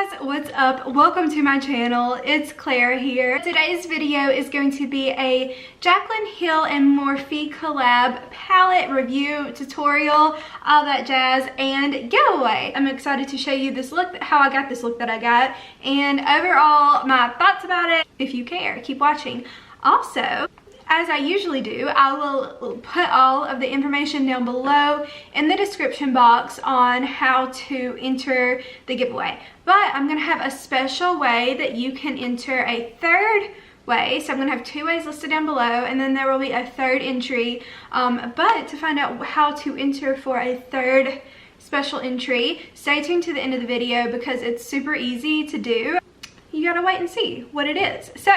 guys, what's up? Welcome to my channel. It's Claire here. Today's video is going to be a Jaclyn Hill and Morphe collab palette review tutorial, all that jazz, and giveaway. I'm excited to show you this look, how I got this look that I got, and overall my thoughts about it. If you care, keep watching. Also, as I usually do, I will put all of the information down below in the description box on how to enter the giveaway. But I'm going to have a special way that you can enter a third way. So I'm going to have two ways listed down below, and then there will be a third entry. But to find out how to enter for a third special entry, stay tuned to the end of the video because it's super easy to do. You gotta wait and see what it is. So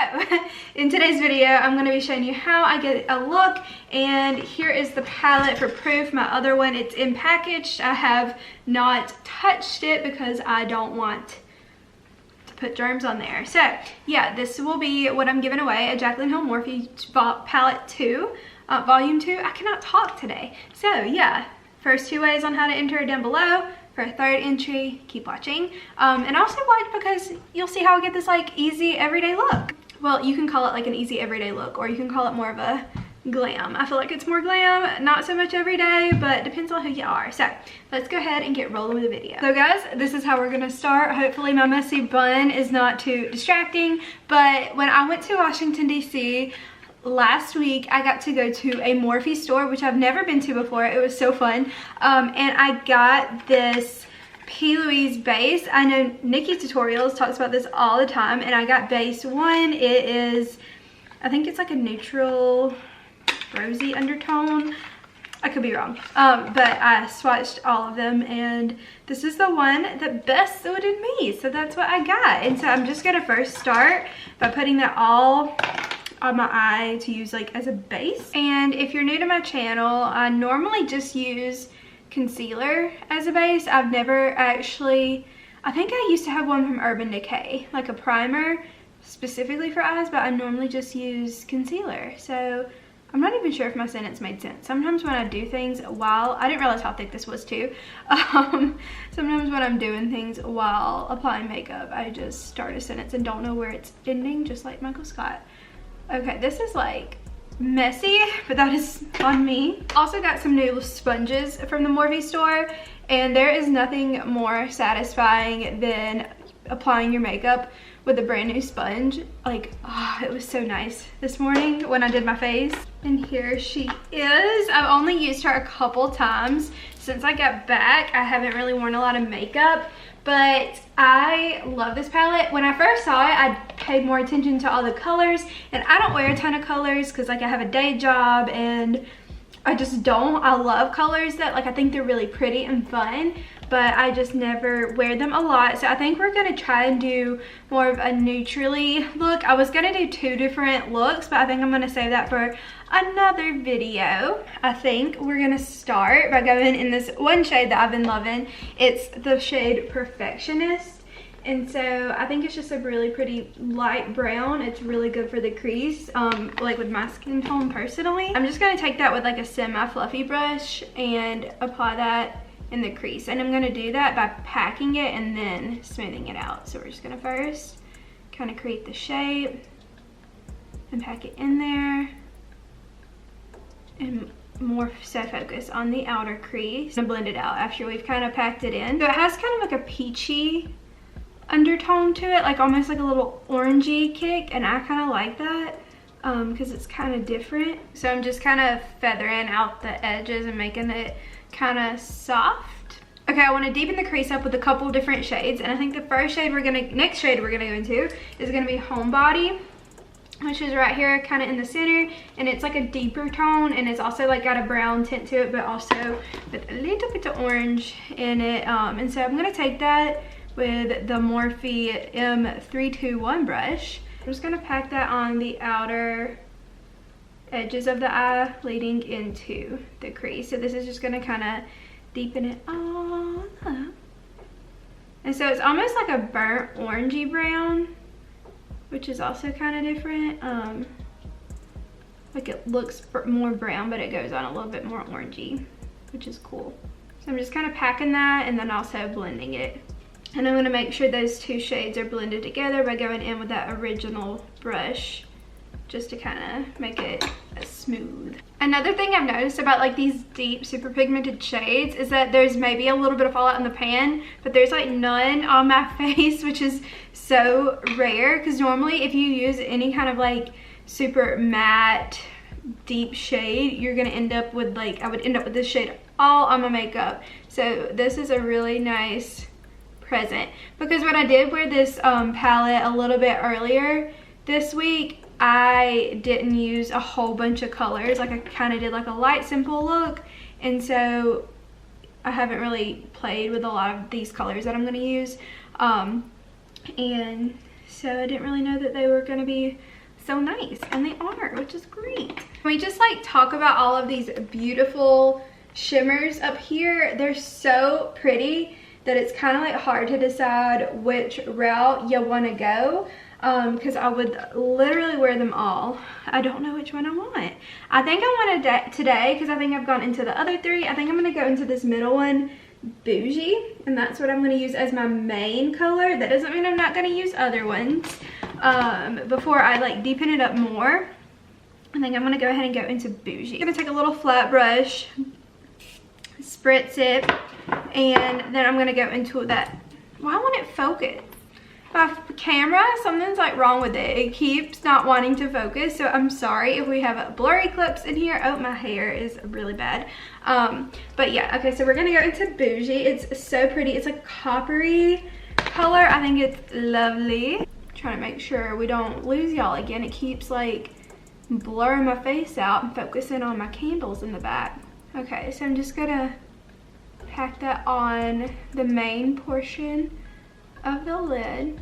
in today's video, I'm gonna be showing you how I get a look, and here is the palette for proof. My other one, it's in packaged. I have not touched it because I don't want to put germs on there. So yeah, this will be what I'm giving away, a Jaclyn Hill Morphe palette 2, volume 2. I cannot talk today. So yeah, first two ways on how to enter it down below. For a third entry, keep watching. And also watch because you'll see how I get this like easy everyday look. Well, you can call it like an easy everyday look, or you can call it more of a glam. I feel like it's more glam, not so much everyday, but depends on who you are. So let's go ahead and get rolling with the video. So guys, this is how we're gonna start. Hopefully my messy bun is not too distracting, but when I went to Washington, DC, last week I got to go to a Morphe store, which I've never been to before. It was so fun. And I got this P. Louise base. I know Nikki Tutorials talks about this all the time, and I got base 1. It is, I think it's like a neutral rosy undertone. I could be wrong, but I swatched all of them, and this is the one that best suited me, so that's what I got. And so I'm just gonna first start by putting that all on my eye to use like as a base. And if you're new to my channel, I normally just use concealer as a base. I've never actually, I think I used to have one from Urban Decay, like a primer specifically for eyes, but I normally just use concealer. So I'm not even sure if my sentence made sense. Sometimes when I do things while, I didn't realize how thick this was too. Sometimes when I'm doing things while applying makeup, I just start a sentence and don't know where it's ending, just like Michael Scott. Okay, this is like messy, but that is on me. Also got some new sponges from the Morphe store, and there is nothing more satisfying than applying your makeup with a brand new sponge. Like, oh, it was so nice this morning when I did my face. And here she is. I've only used her a couple times since I got back. I haven't really worn a lot of makeup, but I love this palette. When I first saw it, I paid more attention to all the colors, and I don't wear a ton of colors because like I have a day job and I just don't. I love colors that like I think they're really pretty and fun, but I just never wear them a lot. So I think we're gonna try and do more of a neutrally look. I was gonna do two different looks, but I think I'm gonna save that for another video. I think we're gonna start by going in this one shade that I've been loving. It's the shade Perfectionist. And so I think it's just a really pretty light brown. It's really good for the crease, like with my skin tone personally. I'm just gonna take that with like a semi-fluffy brush and apply that in the crease. And I'm gonna do that by packing it and then smoothing it out. So we're just gonna first kind of create the shape and pack it in there. And more so focus on the outer crease and blend it out after we've kind of packed it in. So it has kind of like a peachy undertone to it, like almost like a little orangey kick, and I kind of like that because it's kind of different. So I'm just kind of feathering out the edges and making it kind of soft. Okay, I want to deepen the crease up with a couple different shades, and I think the first shade next shade we're gonna go into is gonna be Homebody, which is right here kind of in the center, and it's like a deeper tone, and it's also like got a brown tint to it, but also with a little bit of orange in it. And so I'm gonna take that with the Morphe M321 brush. I'm just gonna pack that on the outer edges of the eye leading into the crease. So this is just gonna kind of deepen it all up. And so it's almost like a burnt orangey brown, which is also kind of different. Like it looks more brown, but it goes on a little bit more orangey, which is cool. So I'm just kind of packing that and then also blending it And I'm gonna make sure those two shades are blended together by going in with that original brush, just to kind of make it smooth. Another thing I've noticed about like these deep, super pigmented shades is that there's maybe a little bit of fallout in the pan, but there's like none on my face, which is so rare, because normally if you use any kind of like super matte, deep shade, you're gonna end up with like, I would end up with this shade all on my makeup. So this is a really nice present, because when I did wear this palette a little bit earlier this week, I didn't use a whole bunch of colors. Like I kind of did like a light, simple look, and so I haven't really played with a lot of these colors that I'm going to use, and so I didn't really know that they were going to be so nice, and they are, which is great. We just like talk about all of these beautiful shimmers up here. They're so pretty that it's kind of like hard to decide which route you want to go, because I would literally wear them all. I don't know which one I want. I think I want today, because I think I've gone into the other three, I think I'm going to go into this middle one, Bougie, and that's what I'm going to use as my main color. That doesn't mean I'm not going to use other ones before I like deepen it up more. I think I'm going to go ahead and go into Bougie. I'm going to take a little flat brush, spritz it, and then I'm going to go into that. Why won't it focus? My camera, something's like wrong with it. It keeps not wanting to focus, so I'm sorry if we have blurry clips in here. Oh, my hair is really bad. But yeah, okay, so we're gonna go into Bougie. It's so pretty. It's like coppery color. I think it's lovely. Trying to make sure we don't lose y'all again. It keeps like blurring my face out and focusing on my candles in the back. Okay, so I'm just gonna pack that on the main portion of the lid.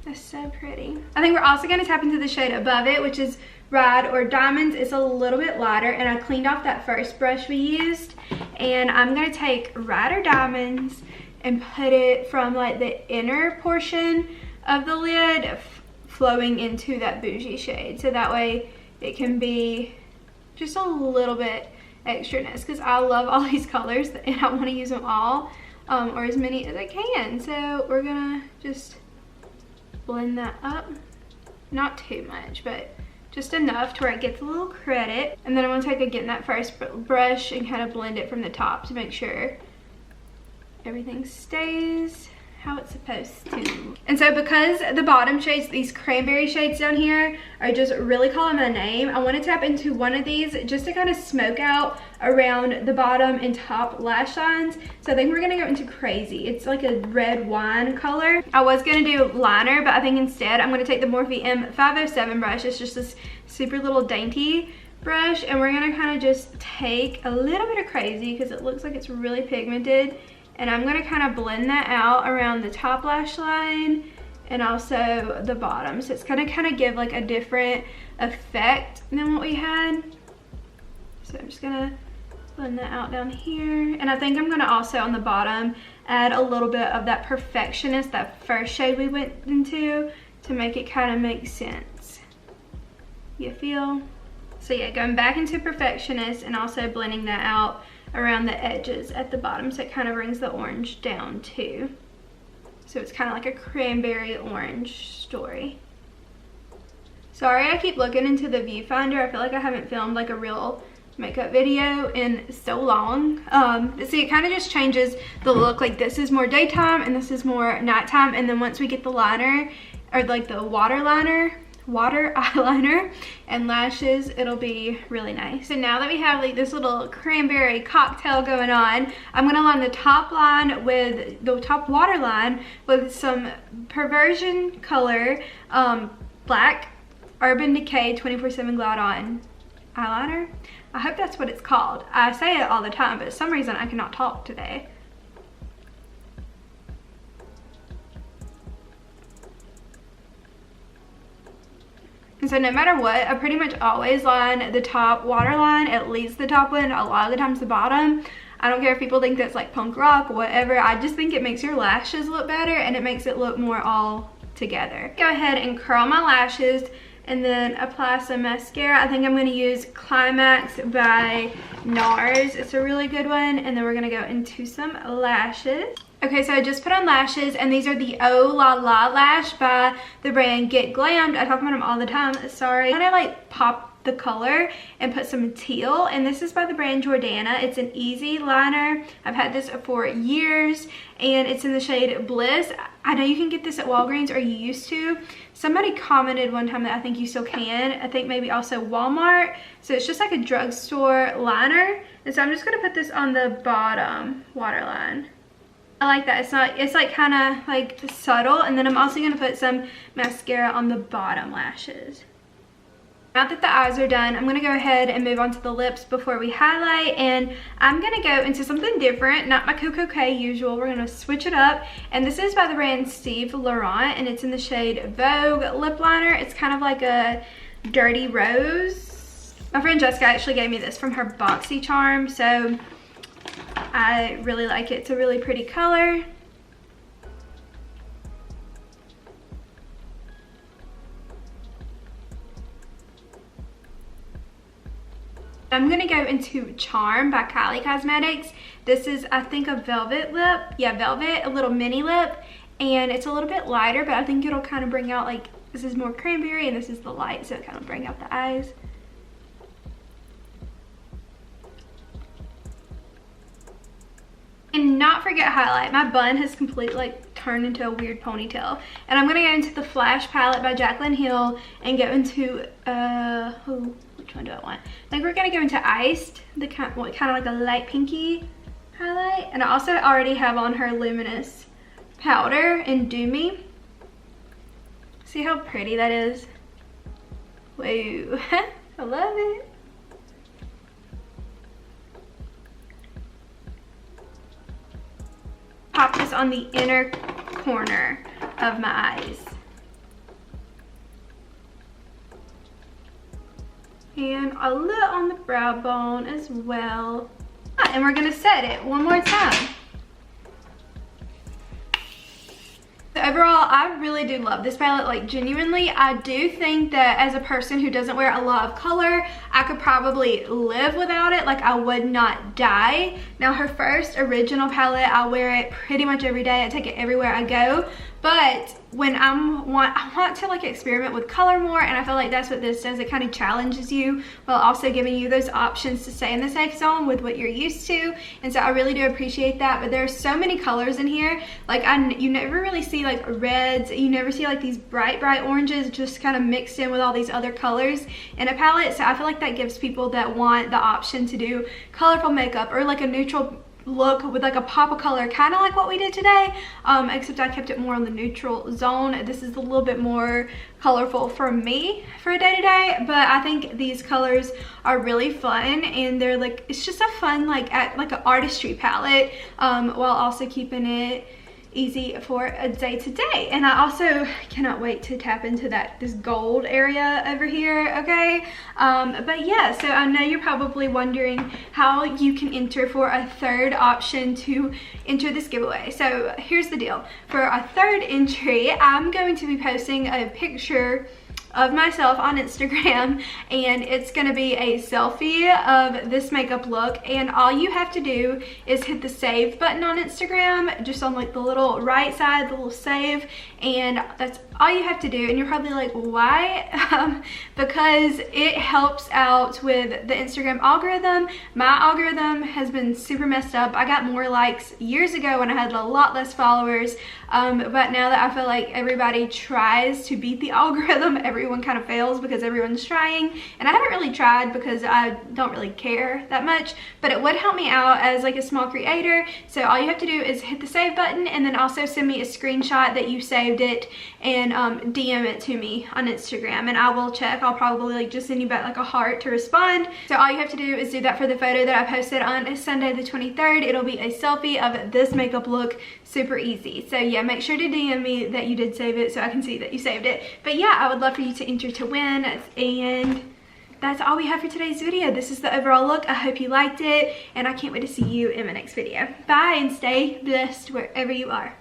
That's so pretty. I think we're also going to tap into the shade above it, which is Ride or Diamonds. It's a little bit lighter, and I cleaned off that first brush we used, and I'm going to take Ride or Diamonds and put it from like the inner portion of the lid flowing into that Bougie shade, so that way it can be just a little bit extraness, because I love all these colors and I want to use them all, or as many as I can. So we're gonna just blend that up, not too much, but just enough to where it gets a little credit. And then I'm gonna take again that first brush and kind of blend it from the top to make sure everything stays how it's supposed to. And so because the bottom shades, these cranberry shades down here, are just really calling my name, I want to tap into one of these just to kind of smoke out around the bottom and top lash lines. So I think we're gonna go into Crazy. It's like a red wine color. I was gonna do liner, but I think instead I'm gonna take the Morphe M507 brush. It's just this super little dainty brush, and we're gonna kind of just take a little bit of Crazy because it looks like it's really pigmented. And I'm going to kind of blend that out around the top lash line and also the bottom. So it's going to kind of give like a different effect than what we had. So I'm just going to blend that out down here. And I think I'm going to also on the bottom add a little bit of that Perfectionist, that first shade we went into, to make it kind of make sense. You feel? So yeah, going back into Perfectionist and also blending that out around the edges at the bottom, so it kind of brings the orange down too. So it's kind of like a cranberry orange story. Sorry, I keep looking into the viewfinder. I feel like I haven't filmed like a real makeup video in so long. See, it kind of just changes the look. Like this is more daytime and this is more nighttime, and then once we get the liner, or like the water eyeliner and lashes, it'll be really nice. So now that we have like this little cranberry cocktail going on, I'm gonna line the top line with the top waterline with some Perversion color black Urban Decay 24/7 Glide On eyeliner. I hope that's what it's called. I say it all the time, but for some reason I cannot talk today. And so no matter what, I pretty much always line the top waterline, at least the top one, a lot of the times the bottom. I don't care if people think that's like punk rock, whatever. I just think it makes your lashes look better and it makes it look more all together. Go ahead and curl my lashes and then apply some mascara. I think I'm going to use Climax by NARS. It's a really good one. And then we're going to go into some lashes. Okay, so I just put on lashes, and these are the Oh La La Lash by the brand Get Glammed. I talk about them all the time, sorry. And I like pop the color and put some teal, and this is by the brand Jordana. It's an easy liner. I've had this for years, and it's in the shade Bliss. I know you can get this at Walgreens, or you used to. Somebody commented one time that I think you still can. I think maybe also Walmart. So it's just like a drugstore liner, and so I'm just going to put this on the bottom waterline. I like that. It's like kind of like subtle, and then I'm also going to put some mascara on the bottom lashes. Now that the eyes are done, I'm going to go ahead and move on to the lips before we highlight, and I'm going to go into something different, not my Coco K usual. We're going to switch it up, and this is by the brand Steve Laurent, and it's in the shade Vogue Lip Liner. It's kind of like a dirty rose. My friend Jessica actually gave me this from her Boxy Charm, so I really like it. It's a really pretty color. I'm going to go into Charm by Kylie Cosmetics. This is, I think, a velvet lip. Yeah, velvet, a little mini lip. And it's a little bit lighter, but I think it'll kind of bring out, like, this is more cranberry and this is the light, so it kind of bring out the eyes. And not forget highlight. My bun has completely like turned into a weird ponytail. And I'm going to go into the Flash palette by Jaclyn Hill and go into, which one do I want? I think we're going to go into Iced, the kind of like a light pinky highlight. And I also already have on her Luminous powder in Do Me. See how pretty that is? Whoa, I love it. Pop this on the inner corner of my eyes. And a little on the brow bone as well. And we're gonna set it one more time. So overall, I really do love this palette, like genuinely. I do think that as a person who doesn't wear a lot of color, I could probably live without it. Like, I would not die. Now, her first original palette, I wear it pretty much every day. I take it everywhere I go. But when I want to like experiment with color more, and I feel like that's what this does. It kind of challenges you while also giving you those options to stay in the safe zone with what you're used to. And so I really do appreciate that. But there are so many colors in here. Like, you never really see like reds. You never see like these bright oranges just kind of mixed in with all these other colors in a palette. So I feel like that gives people that want the option to do colorful makeup or like a neutral look with like a pop of color, kind of like what we did today, except I kept it more on the neutral zone. This is a little bit more colorful for me for a day-to-day, but I think these colors are really fun, and they're like, it's just a fun like an artistry palette, while also keeping it easy for a day-to-day. And I also cannot wait to tap into this gold area over here, okay? But yeah, so I know you're probably wondering how you can enter for a third option to enter this giveaway. So here's the deal. For a third entry, I'm going to be posting a picture of myself on Instagram, and it's gonna be a selfie of this makeup look, and all you have to do is hit the save button on Instagram, just on like the little right side, the little save, and that's all you have to do. And you're probably like, why? Because it helps out with the Instagram algorithm. My algorithm has been super messed up. I got more likes years ago when I had a lot less followers, but now that I feel like everybody tries to beat the algorithm, everyone kind of fails because everyone's trying. And I haven't really tried because I don't really care that much, but it would help me out as like a small creator. So all you have to do is hit the save button, and then also send me a screenshot that you saved it, and DM it to me on Instagram, and I will check. I'll probably like just send you back like a heart to respond. So all you have to do is do that for the photo that I posted on Sunday the 23rd. It'll be a selfie of this makeup look, super easy. So yeah, make sure to DM me that you did save it so I can see that you saved it. But yeah, I would love for you to enter to win, and that's all we have for today's video. This is the overall look. I hope you liked it, and I can't wait to see you in my next video. Bye, and stay blessed wherever you are.